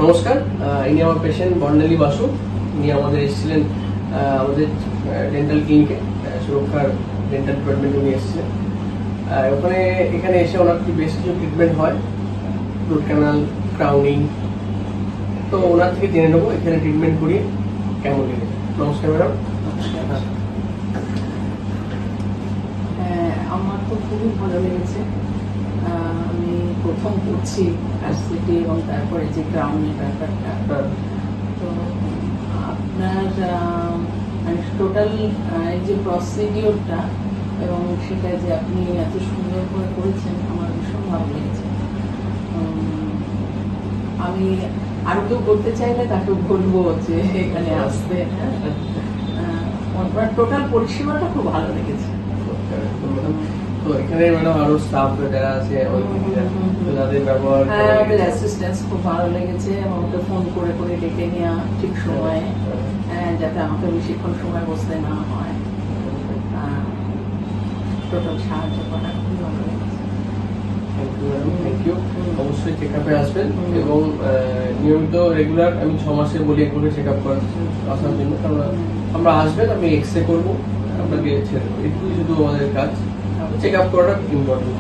নমস্কার, ইনি আমার পেশেন্ট বর্ণালী বাসু। ইনি আমাদের এসেছিলেন আমাদের ডেন্টাল ক্লিনিকে, সুরক্ষার ডেন্টাল ডিপার্টমেন্টে উনি এসেছিলেন। এখানে এসে ওনার বেশ কিছু ট্রিটমেন্ট হয়, রুট ক্যানাল, ক্রাউনিং। তো ওনার থেকে জেনে নেবো এখানে ট্রিটমেন্ট করিয়ে কেমন লেগেছে। নমস্কার ম্যাডাম। আমার তো খুবই ভালো লেগেছে। আমি প্রথম করছি অ্যাসিডিটি এবং তারপরে যে ক্রাউনের ব্যাপারটা। তো আপনার মানে টোটাল যে প্রসিডিওরটা এবং সেটা যে আপনি এত সুন্দর করে করেছেন আমার ভীষণ ভালো লেগেছে। আমি আরো কেউ করতে চাইলে তাকে বলবো যে এখানে আসতে। টোটাল পরিষেবাটা খুব ভালো লেগেছে। তো এখানে ম্যাডাম আরো স্টাফ যারা আছে তাদের ব্যবহার, অ্যাসিস্ট্যান্স খুব ভালো লেগেছে। আমাকে ফোন করে করে ডেকে নেওয়া ঠিক সময়ে, যাতে আমাকে বেশিক্ষণ সময় বসতে না হয়। টোটাল সাহায্য করা খুব ভালো লেগেছে। Thank you. অবশ্যই চেক আপে আসবেন এবং নিয়মিত রেগুলার আমি 6 মাসে বলি একবার চেক আপ আসার জন্য। আমরা আসবেন, আমি এক্স রে করবো, আপনাকে ছেড়ে দেবো। এটুকুই শুধু আমাদের কাজ। চেক আপ করাটা ইম্পর্টেন্ট।